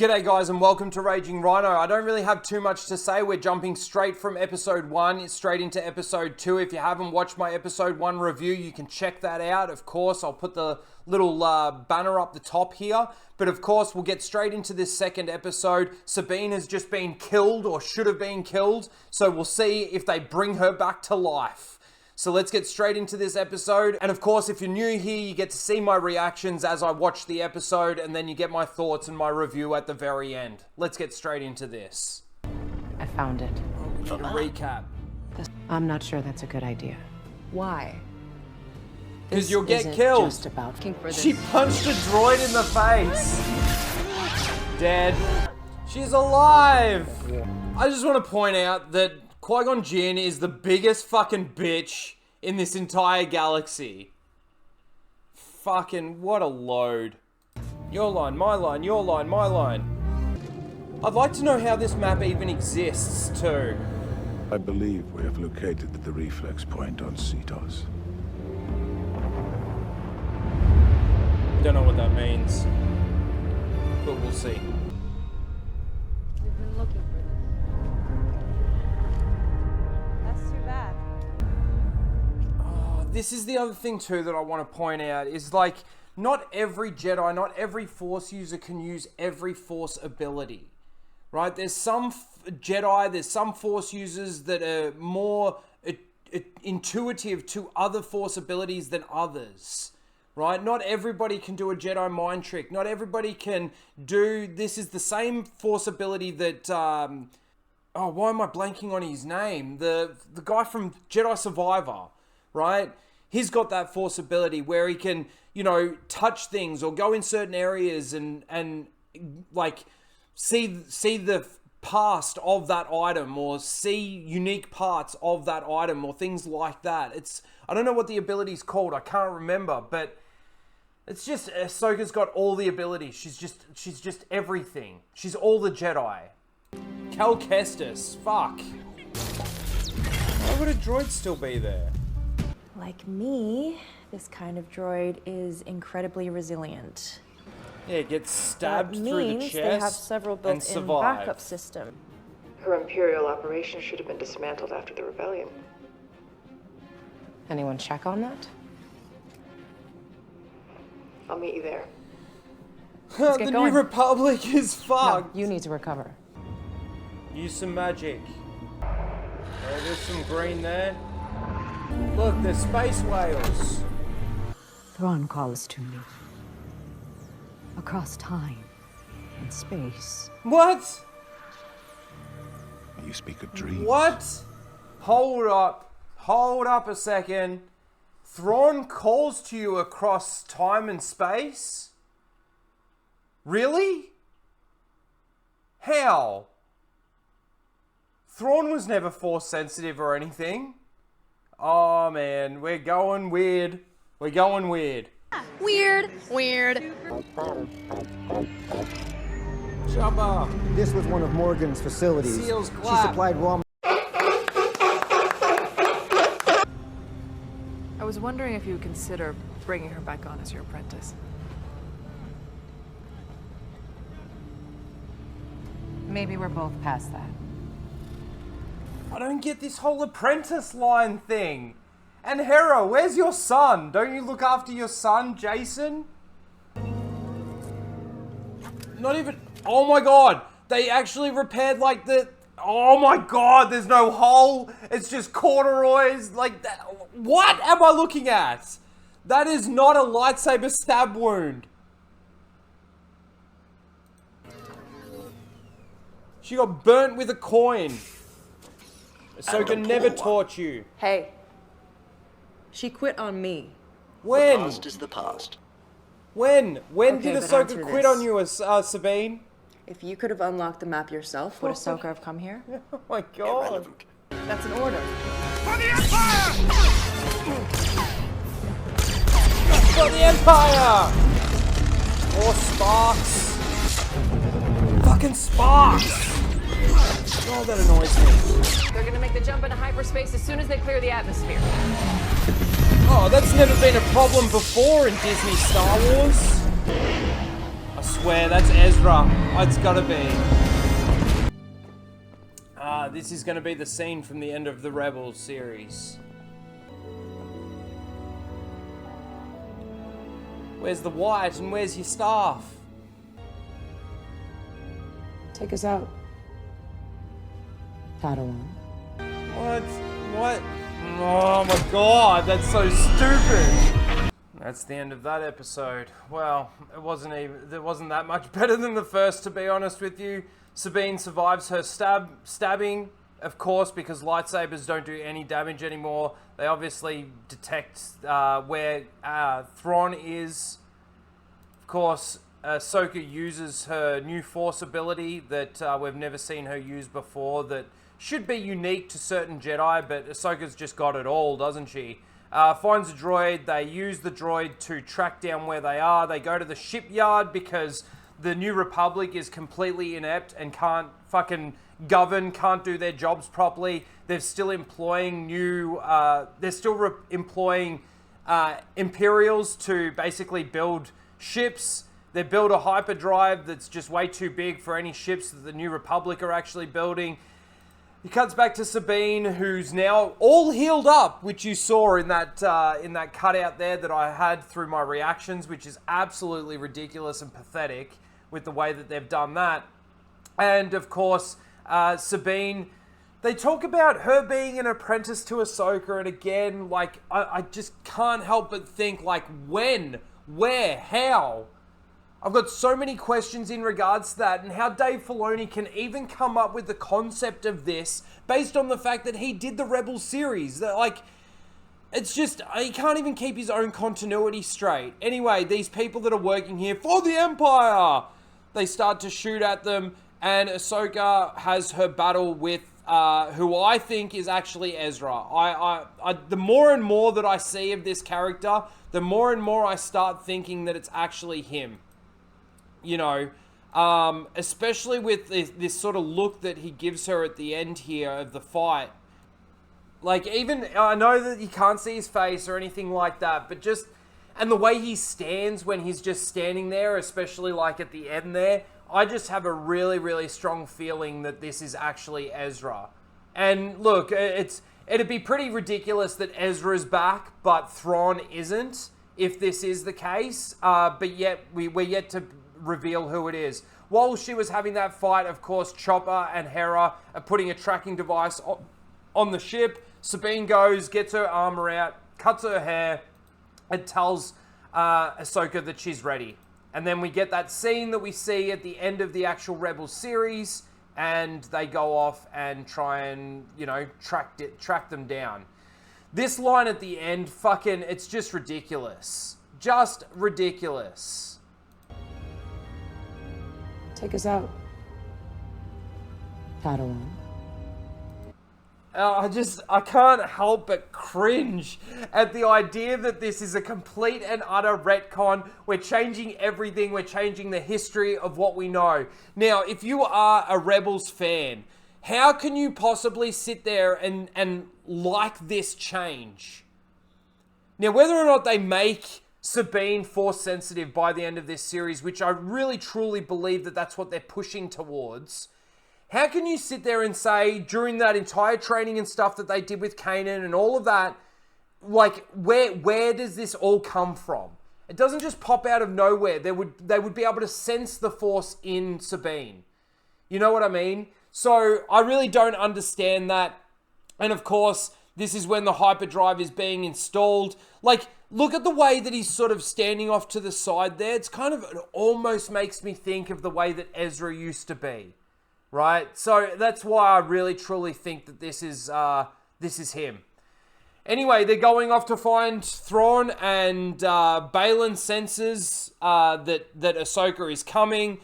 G'day guys and welcome to Raging Rhino. I don't really have too much to say. We're jumping straight from episode 1 straight into episode 2. If you haven't watched my episode 1 review, you can check that out. Of course, I'll put the little banner up the top here. But of course, we'll get straight into this second episode. Sabine has just been killed or should have been killed. So we'll see if they bring her back to life. So let's get straight into this episode. And of course, if you're new here, you get to see my reactions as I watch the episode, and then you get my thoughts and my review at the very end. Let's get straight into this. I found it. We need a recap. I'm not sure that's a good idea. Why? Because you'll get killed. Just about She punched a droid in the face. Dead. She's alive. I just want to point out that Qui Gon Jinn is the biggest fucking bitch in this entire galaxy. Fucking what a load. Your line, my line, your line, my line. I'd like to know how this map even exists too. I believe we have located the reflex point on Cetos. Don't know what that means, but we'll see. We've been looking for this. That's too bad. Oh, this is the other thing too that I want to point out is like, not every Jedi, not every Force user can use every Force ability, right? There's some Jedi, there's some Force users that are more intuitive to other Force abilities than others. Right? Not everybody can do a Jedi mind trick. Not everybody can do... This is the same Force ability that... oh, why am I blanking on his name? The guy from Jedi Survivor, right? He's got that Force ability where he can, you know, touch things or go in certain areas and like, see the past of that item or see unique parts of that item or things like that. It's... I don't know what the ability's called. I can't remember, but... It's just, Ahsoka's got all the abilities. She's just everything. She's all the Jedi. Cal Kestis, fuck. Why would a droid still be there? Like me, this kind of droid is incredibly resilient. Yeah, it gets stabbed through the chest they have several built-in backup system. Her Imperial operation should have been dismantled after the rebellion. Anyone check on that? I'll meet you there. The New Republic is fucked. No, you need to recover. Use some magic. Oh, there's some green there. Look, there's space whales. Thrawn calls to me. Across time and space. What? You speak of dreams. What? Hold up. Hold up a second. Thrawn calls to you across time and space? Really? How? Thrawn was never Force sensitive or anything. Oh man, we're going weird. We're going weird. Weird. Jabba. This was one of Morgan's facilities. Seals She clap. supplied raw. I was wondering if you would consider bringing her back on as your apprentice. Maybe we're both past that. I don't get this whole apprentice line thing. And Hera, where's your son? Don't you look after your son, Jason? Not even... Oh my god! They actually repaired like the... Oh my god, there's no hole. It's just corduroys. Like that. What am I looking at? That is not a lightsaber stab wound. She got burnt with a coin. Ahsoka never taught you. Hey. She quit on me. When? The past is the past. When? When Okay, did but Ahsoka answer quit this. on you, Sabine? If you could have unlocked the map yourself, would Ahsoka have come here? Oh my god. Irrelevant. That's an order. For the Empire! Or Sparks. Fucking Sparks! Oh, that annoys me. They're gonna make the jump into hyperspace as soon as they clear the atmosphere. Oh, that's never been a problem before in Disney Star Wars. swear, that's Ezra. It's gotta be. This is gonna be the scene from the end of the Rebels series. Where's the white and where's your staff? Take us out. Padawan. What? Oh my god, that's so stupid. That's the end of that episode. Well, it wasn't that much better than the first, to be honest with you. Sabine survives her stabbing, of course, because lightsabers don't do any damage anymore. They obviously detect where Thrawn is. Of course, Ahsoka uses her new Force ability that we've never seen her use before, that should be unique to certain Jedi, but Ahsoka's just got it all, doesn't she? Finds a droid. They use the droid to track down where they are. They go to the shipyard because the New Republic is completely inept and can't fucking govern, can't do their jobs properly. They're still employing employing Imperials to basically build ships. They build a hyperdrive that's just way too big for any ships that the New Republic are actually building. He cuts back to Sabine, who's now all healed up, which you saw in that cutout there that I had through my reactions, which is absolutely ridiculous and pathetic with the way that they've done that. And of course, Sabine, they talk about her being an apprentice to Ahsoka, and again, like, I just can't help but think, like, when, where, how? I've got so many questions in regards to that, and how Dave Filoni can even come up with the concept of this based on the fact that he did the Rebels series. That, like, it's just, he can't even keep his own continuity straight. Anyway, these people that are working here for the Empire, they start to shoot at them, and Ahsoka has her battle with who I think is actually Ezra. The more and more that I see of this character, the more and more I start thinking that it's actually him. You know, especially with this sort of look that he gives her at the end here of the fight. Like, even, I know that you can't see his face or anything like that, but just, and the way he stands when he's just standing there, especially like at the end there, I just have a really, really strong feeling that this is actually Ezra. And look, it'd be pretty ridiculous that Ezra's back, but Thrawn isn't, if this is the case. But yet, we're yet to reveal who it is. While she was having that fight, of course, Chopper and Hera are putting a tracking device on the ship. Sabine goes, gets her armor out, cuts her hair, and tells Ahsoka that she's ready. And then we get that scene that we see at the end of the actual Rebels series, and they go off and try and, you know, track them down. This line at the end, fucking, it's just ridiculous. Just ridiculous. Take us out. Padawan. I can't help but cringe at the idea that this is a complete and utter retcon. We're changing everything. We're changing the history of what we know. Now, if you are a Rebels fan, how can you possibly sit there and like this change? Now, whether or not they make Sabine Force sensitive by the end of this series, which I really truly believe that that's what they're pushing towards, how can you sit there and say during that entire training and stuff that they did with Kanan and all of that, like, where does this all come from? It doesn't just pop out of nowhere. They would be able to sense the Force in Sabine. You know what I mean? So I really don't understand that. And of course, this is when the hyperdrive is being installed. Like, look at the way that he's sort of standing off to the side there. It's kind of, it almost makes me think of the way that Ezra used to be, right? So that's why I really truly think that this is him. Anyway, they're going off to find Thrawn, and Baylan senses that Ahsoka is coming.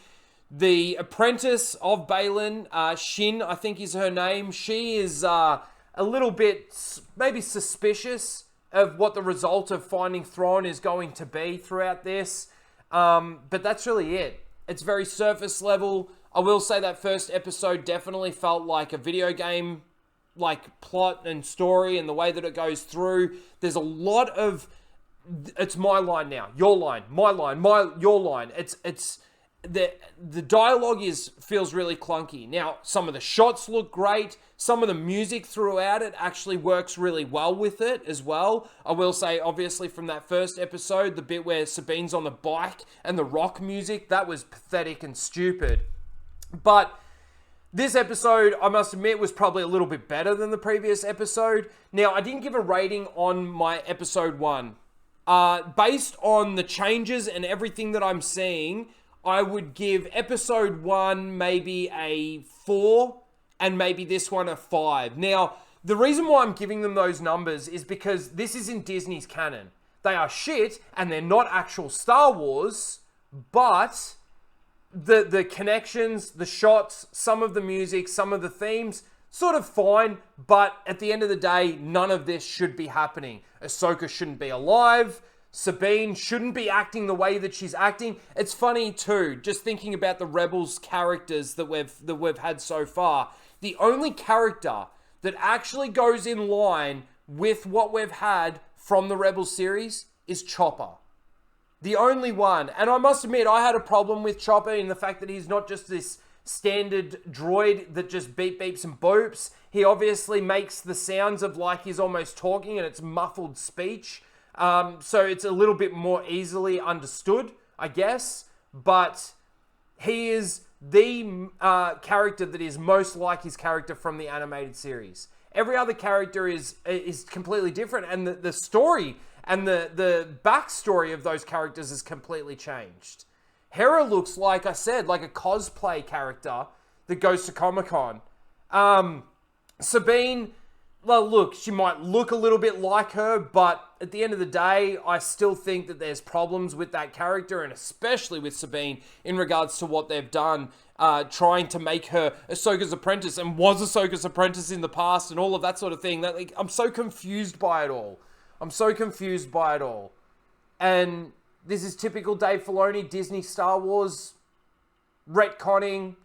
The apprentice of Baylan, Shin, I think is her name, she is a little bit maybe suspicious of what the result of finding Thrawn is going to be throughout this. But that's really it. It's very surface level. I will say that first episode definitely felt like a video game, like plot and story, and the way that it goes through. There's a lot of, it's my line now, your line, my line, your line. the dialogue feels really clunky. Now, some of the shots look great. Some of the music throughout it actually works really well with it as well. I will say, obviously, from that first episode, the bit where Sabine's on the bike and the rock music, that was pathetic and stupid. But this episode, I must admit, was probably a little bit better than the previous episode. Now, I didn't give a rating on my episode 1. Based on the changes and everything that I'm seeing, I would give episode 1 maybe a 4 and maybe this one a 5. Now, the reason why I'm giving them those numbers is because this is in Disney's canon. They are shit and they're not actual Star Wars, but the connections, the shots, some of the music, some of the themes, sort of fine, but at the end of the day, none of this should be happening. Ahsoka shouldn't be alive. Sabine shouldn't be acting the way that she's acting. It's funny too, just thinking about the Rebels characters that we've had so far. The only character that actually goes in line with what we've had from the Rebels series is Chopper. The only one. And I must admit, I had a problem with Chopper in the fact that he's not just this standard droid that just beeps and boops. He obviously makes the sounds of like he's almost talking and it's muffled speech. So it's a little bit more easily understood, I guess. But he is the character that is most like his character from the animated series. Every other character is completely different, and the story and the backstory of those characters is completely changed. Hera looks, like I said, like a cosplay character that goes to Comic-Con. Sabine, well, look, she might look a little bit like her, but at the end of the day, I still think that there's problems with that character, and especially with Sabine in regards to what they've done, trying to make her Ahsoka's apprentice, and was Ahsoka's apprentice in the past, and all of that sort of thing. I'm so confused by it all. And this is typical Dave Filoni, Disney, Star Wars, retconning,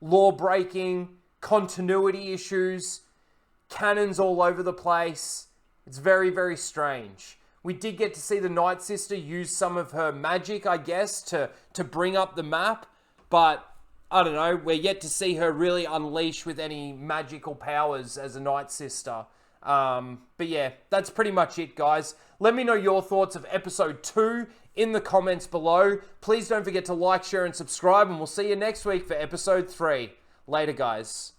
law breaking, continuity issues, cannons all over the place. It's very, very strange. We did get to see the Night Sister use some of her magic, I guess, to bring up the map, but I don't know, we're yet to see her really unleash with any magical powers as a Night Sister. But yeah, that's pretty much it, guys. Let me know your thoughts of episode 2 in the comments below. Please don't forget to like, share, and subscribe, and we'll see you next week for episode 3. Later, guys.